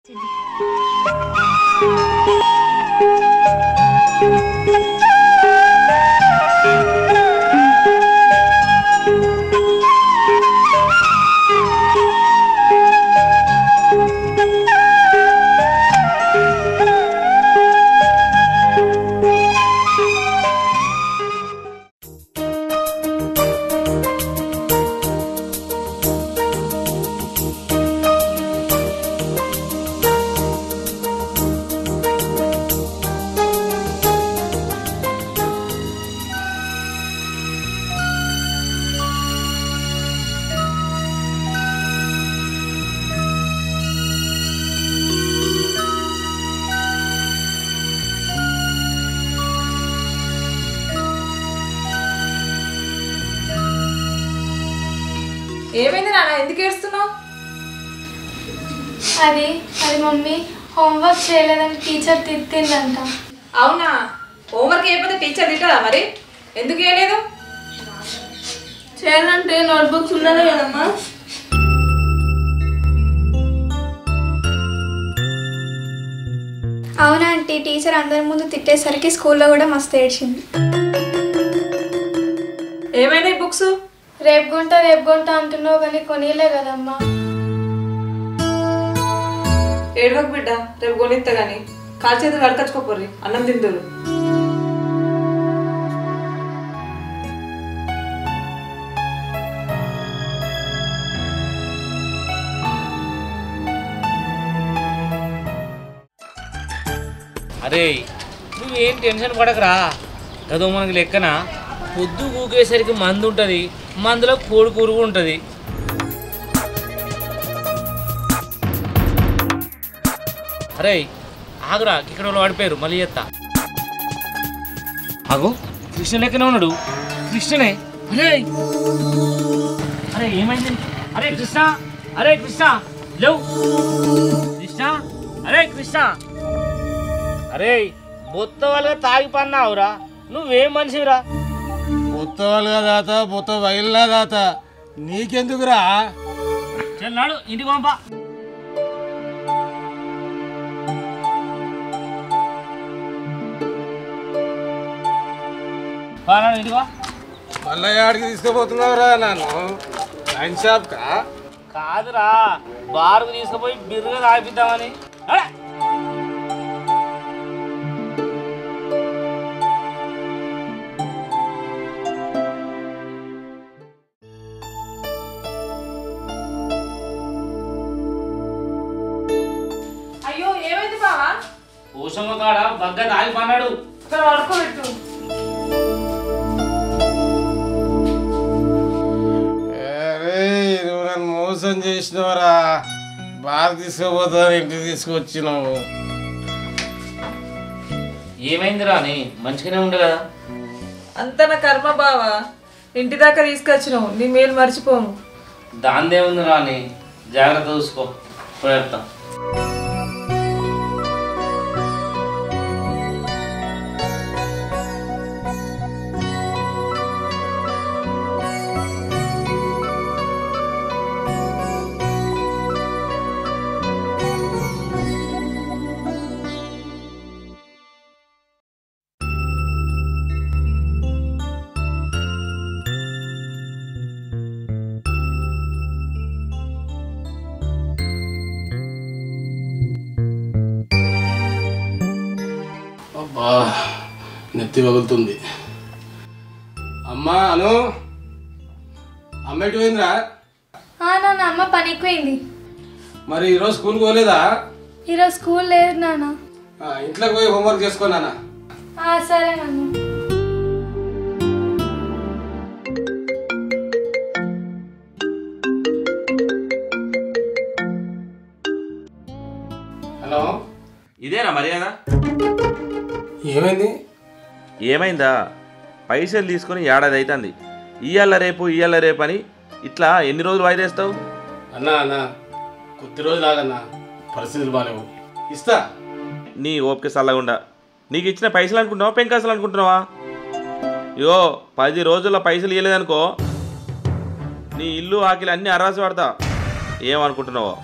ఏమైంది నాన్న, ఎందుకు ఏడుస్తున్నావు? అది మమ్మీ హోంవర్క్ చేయలేదని టీచర్ తిట్టిందంట. అవునా? హోంవర్క్ చేయకపోతే టీచర్ తిట్టదా? మరి ఎందుకు చేయలేదు? చేయాలంటే నోట్బుక్స్ ఉన్నదే కదమ్మా. అవునా ఆంటీ, టీచర్ అందరి ముందు తిట్టేసరికి స్కూల్లో కూడా మస్తు ఏడ్చింది. ఏమైనాయి బుక్స్? రేపు కొంటా అంటున్నావు కానీ కొనిలే కదమ్మా. ఏడవకు బిడ్డ, రేపు కొనిస్తా గాని. కాలు చేతులు కడకచ్చుకోపోర్రి, అన్నం తిందురు. అరే నువ్వేం టెన్షన్ పడకరా. గదో మనకి లెక్కన పొద్దు ఊకేసరికి మందు ఉంటుంది, మందులో కోడి పురుగు ఉంటుంది. అరే ఆగురా, ఇక్కడ వాళ్ళు పడిపోయారు, మళ్ళీ చెత్తా. ఆగు, కృష్ణ లెక్కనే ఉన్నాడు. కృష్ణనే. అరే అరే ఏమైంది? అరే కృష్ణ, అరే కృష్ణ లేవు. కృష్ణ, అరే కృష్ణ. అరే బొత్త వాళ్ళగా తాగి పన్నావురా, నువ్వేం మనిషిరా? బొత్త వాళ్ళగా దాత, బొత్త వైల్లా దాత, నీకెందుకురా? చెల్లాడు ఇంటికి పంప. ఇంటికి మళ్ళీ ఆడికి తీసుకుపోతున్నావురా నన్ను? వైన్ షాప్ కా? కాదురా, బారుకు తీసుకుపోయి బిర్రుగా తాగిద్దామని. అయ్యో ఏమైంది బావా? ఊసమ్మ కాడ బగ్గ తాగి పన్నాడు. పడుకోబెట్టు. నువ్వు నన్ను మోసం చేసినవరా. బాగా తీసుకుపోతాను, ఇంటికి తీసుకొచ్చినావు. ఏమైందిరా అని మంచిగానే ఉండే కదా. అంత నా కర్మ బావా, ఇంటి దాకా తీసుకొచ్చినావు, నీ మేలు మర్చిపోను. దాందేముంది రాని, జాగ్రత్త చూసుకో. పోయేస్తా. నెత్తి పగులుతుంది. అమ్మా అను, అమ్మ ఎటు పోయిందిరా? నాన్న అమ్మ పనికి పోయింది. మరి ఈరోజు స్కూల్కి పోలేదా? ఈరోజు స్కూల్ లేదు నాన్న. ఇంట్లోకి పోయి హోంవర్క్ చేసుకోనా? సరే నాన్న. హలో, ఇదేనా మర్యాద? ఏమైంది? ఏమైందా? పైసలు తీసుకొని ఏడాది అవుతుంది. ఇయ్యాల రేపు అని ఇట్లా ఎన్ని రోజులు వాయిదేస్తావు? అన్నా కొద్ది రోజులు ఆగన్నా, పరిస్థితులు బాగాలేవు, ఇస్తా. నీ ఓపిక చల్లగుండా. నీకు ఇచ్చిన పైసలు అనుకుంటున్నావా, పెంకాసలు అనుకుంటున్నావా? యో 10 రోజుల్లో పైసలు ఇవ్వలేదనుకో, నీ ఇల్లు ఆకిలి అన్నీ అర్రాసి పడతా. ఏమనుకుంటున్నావో?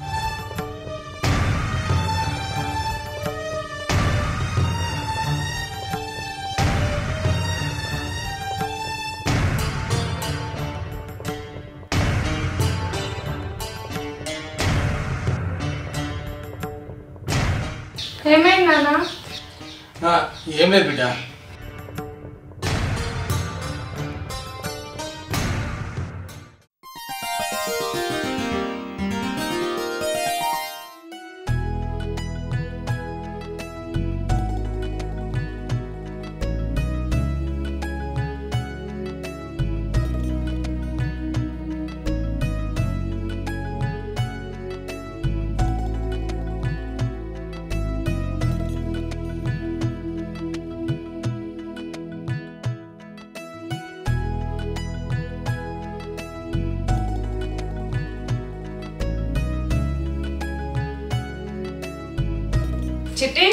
ఏమైంది నాన్న? ఏం లేదు బిడ్డ. చిట్టి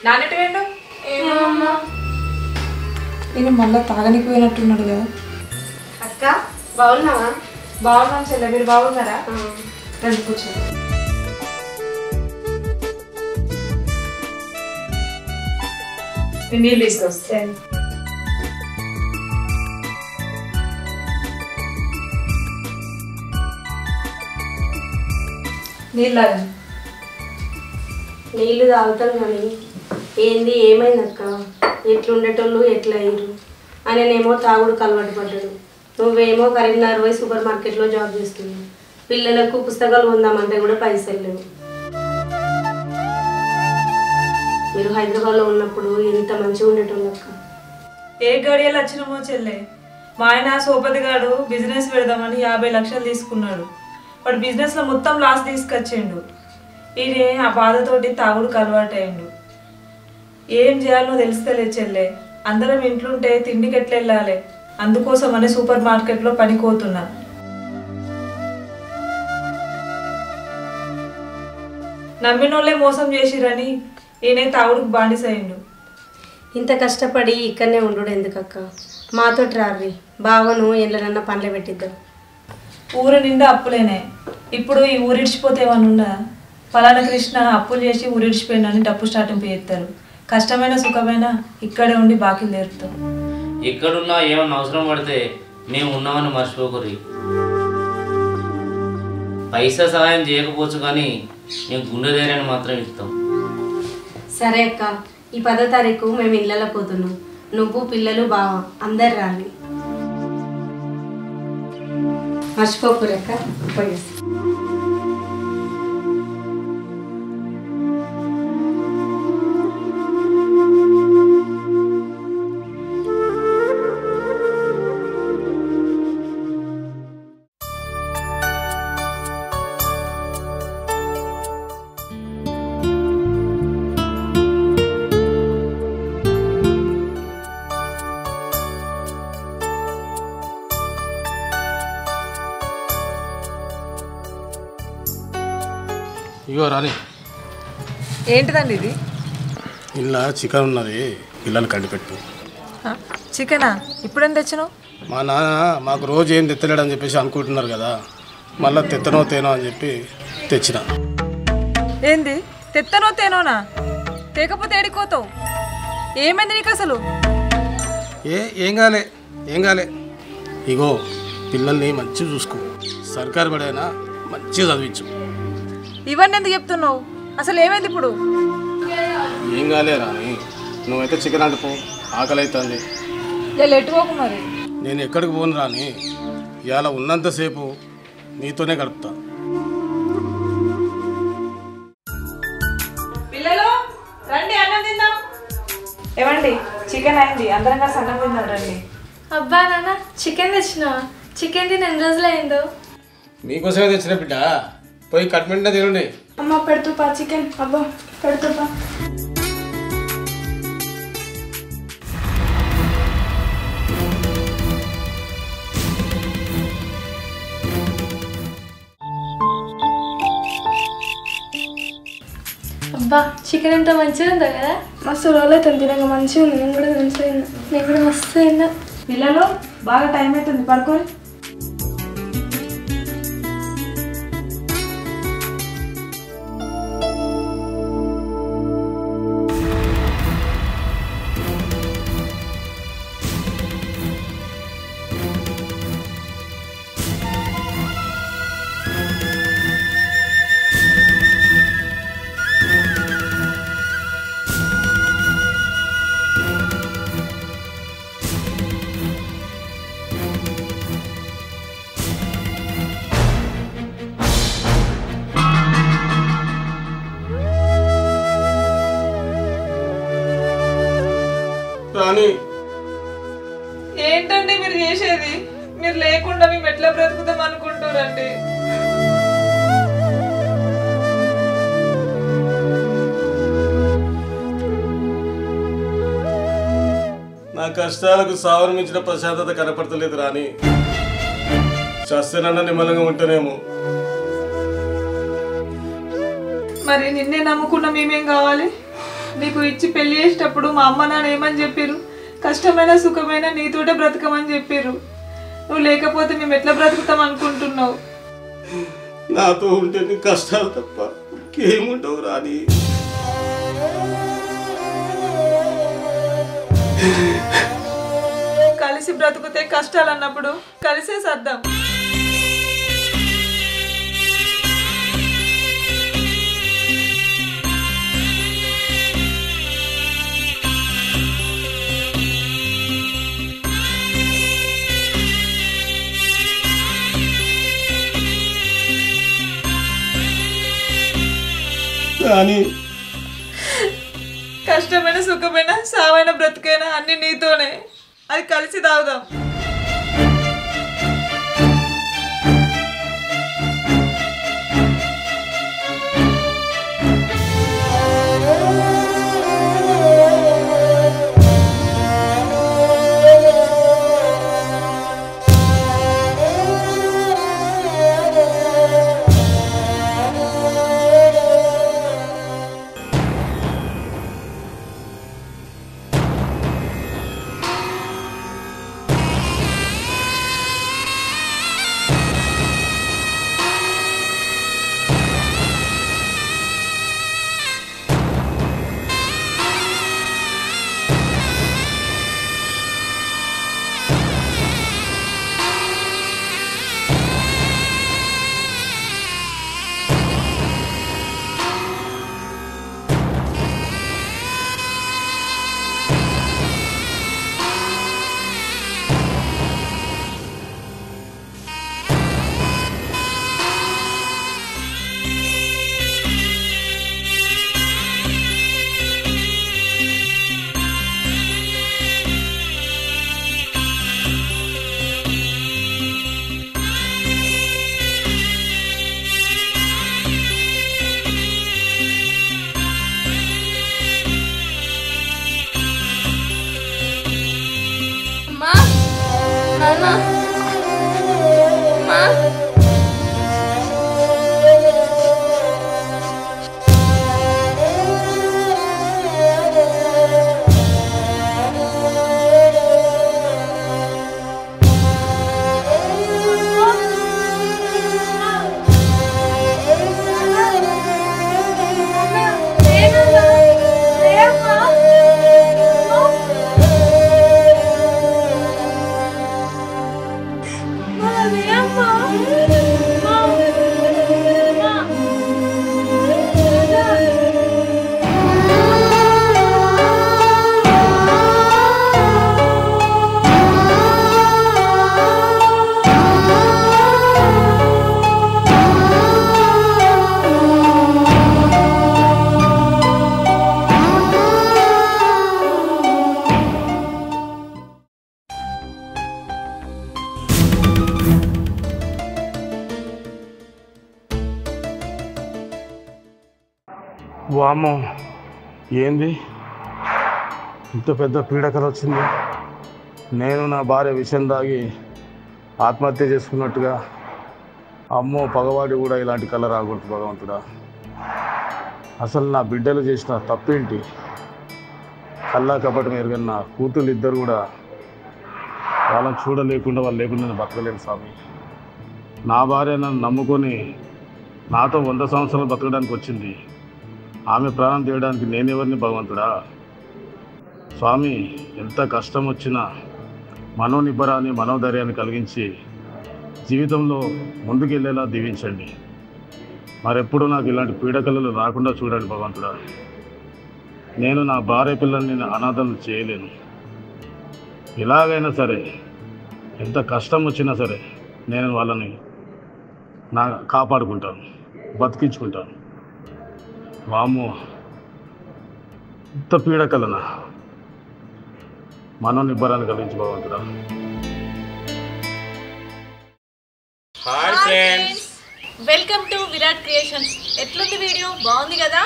నాన్నటి వేండు ఏమో అమ్మా. నేను మళ్ళీ తాగనికి పోయినట్టున్నాడు కదా. అక్క బాగున్నావా? బాగున్నాను చెల్లె, మీరు బాగున్నారా? రండి కూర్చోండి. నేను నీళ్ళు తీసుకొస్తాను. నీళ్ళు తాగండి. నీళ్ళు తాగుతాం కానీ ఏంది ఏమైందక్క? ఎట్లుండేటోళ్ళు ఎట్లా అయ్యారు? ఆయననేమో తాగుడుకు అలవాటు పడ్డాడు, నువ్వేమో కరీంనగర్ పోయి సూపర్ మార్కెట్లో జాబ్ చేస్తున్నావు. పిల్లలకు పుస్తకాలు కొందామంటే కూడా పైసలు లేవు. మీరు హైదరాబాద్లో ఉన్నప్పుడు ఎంత మంచిగా ఉండేటోళ్ళు అక్క. ఏ గడియలు వచ్చినామో చెల్లె, మా ఆయన సోపతి గాడు బిజినెస్ పెడదామని 50 లక్షలు తీసుకున్నాడు. వాడు బిజినెస్లో మొత్తం లాస్ తీసుకొచ్చిండు. ఇది ఆ బాధతోటి తాగుడుకు అలవాటు అయ్యిండు. ఏం చేయాలో తెలుస్తలేదు చెల్లె. అందరం ఇంట్లుంటే తిండికి ఎట్లా వెళ్ళాలి? అందుకోసమని సూపర్ మార్కెట్లో పనికోతున్నా. నమ్మినోళ్ళే మోసం చేసిరని ఈయన తాగుడుకు బానిసయ్యిండు. ఇంత కష్టపడి ఇక్కడనే ఉండు ఎందుకక్క? మాతో రారి, బావను ఎట్లనన్నా పనులు పెట్టిద్దాం. ఊరు నిండా అప్పులేనే. ఇప్పుడు ఈ ఊరిడిచిపోతే ఏమన్నా ఉందా? ఫలానా కృష్ణ అప్పులు చేసి ఊరిడిచిపోయిందని డబ్బు స్టార్టింపు చేస్తారు. కష్టమైన సుఖమైన ఇక్కడే ఉండి బాకీలు తీరుతాం. ఎక్కడున్నా ఏమన్నా అవసరం పడితే మేము ఉన్నామని మర్చిపోకరి. పైసా సహాయం చేయకపోవచ్చు కానీ మేము గుండె ధైర్యాన్ని మాత్రం ఇస్తాం. సరే అక్క, ఈ 10వ తారీఖు మేము ఇళ్ళలో పోతున్నాం. నువ్వు పిల్లలు బావ అందరు రాలి, మర్చిపోకూరక్క. పోయేసి ఇగో రాని, ఏంటిదండి ఇది? ఇలా చికెన్ ఉన్నది, పిల్లలు కండిపెట్టు. చికెనా? ఇప్పుడేం తెచ్చినావు? మా నాన్న మాకు రోజు ఏం తెత్తలేడని చెప్పేసి అనుకుంటున్నారు కదా, మళ్ళీ తెత్తనో తేనో అని చెప్పి తెచ్చిన. ఏంది తెత్తనో తేనోనా? తేకపోతే ఏడిపోతావు? ఏమైంది నీకు అసలు? ఏం కాలే, ఏం కాలే. ఇగో పిల్లల్ని మంచిగా చూసుకో, సర్కారు బడైనా మంచిగా చదివించు. ఇవన్నీ ఎందుకు చెప్తున్నావు? అసలు ఏమైంది ఇప్పుడు? ఏం కాలే రాని, నువ్వైతే చికెన్ అంటుపో, ఆకలి అవుతుంది. ఎట్టుకోకు మరి. నేను ఎక్కడికి పోను రాని, ఇవాళ ఉన్నంతసేపు నీతోనే గడుపుతా. పిల్లలు రండి, అన్నం తిందాం. ఏమండి, చికెన్ అయింది, అందరం కలిసి అన్నం తిందాం రండి. అబ్బా నాన్న, చికెన్ తెచ్చినావా? చికెన్ తిని ఎన్ని రోజులు అయిందో? మీకోసమే తెచ్చిన బిడ్డ, పోయి కట్మెంట్నే తినండి. అమ్మ పెడుతుపా చికెన్. అబ్బా పెడుతుపా. అబ్బా చికెన్ ఎంత మంచిగా ఉందో కదా. మస్తు రోజులు అవుతుంది తినక, మంచిగా ఉంది. నేను కూడా మంచిగా తిన్నా, నేను కూడా మస్తు తిన్నా. పిల్లలు బాగా టైం అవుతుంది, పడుకోని. రాని ఏంటండి మీరు చేసేది? మీరు లేకుండా మేము ఎట్లా బ్రతుకుతాం అనుకుంటారండి? నా కష్టాలకు సావరం మించిన ప్రశాంతత కనపడతలేదు రాని. చస్తేనన్నా నిమ్మలంగా ఉంటేనేమో. మరి నిన్నే నమ్ముకున్న మేమేం కావాలి? నీకు ఇచ్చి పెళ్లి చేసేటప్పుడు మా అమ్మ నాన్న ఏమని చెప్పారు? కష్టమైన సుఖమైన నీతోటే బ్రతకమని చెప్పారు. నువ్వు లేకపోతే మేము ఎట్లా బ్రతుకుతాం అనుకుంటున్నావు? నాతో ఉంటే నీ కష్టాలు తప్ప ఇంకేముండవు రాని. కలిసి బ్రతుకుతే కష్టాలు అన్నప్పుడు కలిసే సర్దాం. రాని కష్టమైన సుఖమైన సావైన బ్రతుకైనా అన్ని నీతోనే. అది కలిసి తాగుదాం. వామ్మో, ఏంది ఇంత పెద్ద పీడకల వచ్చింది? నేను నా భార్య విషయం తాగి ఆత్మహత్య చేసుకున్నట్టుగా. అమ్మో, పగవాడి కూడా ఇలాంటి కళ రాకూడదు భగవంతుడా. అసలు నా బిడ్డలు చేసిన తప్పేంటి? కల్లా కపటం ఎరగన్న కూతుళ్ళు ఇద్దరు కూడా వాళ్ళని చూడలేకుండా వాళ్ళు లేకుండా నేను బతకలేను స్వామి. నా భార్య నన్ను నమ్ముకొని నాతో 100 సంవత్సరాలు బతకడానికి వచ్చింది. ఆమె ప్రాణం తీయడానికి నేనెవరిని భగవంతుడా? స్వామి, ఎంత కష్టం వచ్చినా మనోనిబ్బరాన్ని మనోధైర్యాన్ని కలిగించి జీవితంలో ముందుకెళ్ళేలా దీవించండి. మరెప్పుడు నాకు ఇలాంటి పీడకలలు రాకుండా చూడండి భగవంతుడా. నేను నా భార్య పిల్లల్ని అనాథలు చేయలేను. ఎలాగైనా సరే, ఎంత కష్టం వచ్చినా సరే నేను వాళ్ళని కాపాడుకుంటాను, బతికించుకుంటాను. వామ్మో, ఇంత పీడకలనా? మనోనిబ్బరాన్ని కలిగించి భగవంతుడా. Hi friends, welcome to Virat creations. ఎట్లుంది వీడియో? బాగుంది కదా?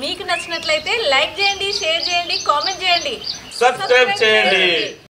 మీకు నచ్చినట్లయితే లైక్ చేయండి, షేర్ చేయండి, కామెంట్ చేయండి, సబ్స్క్రైబ్ చేయండి.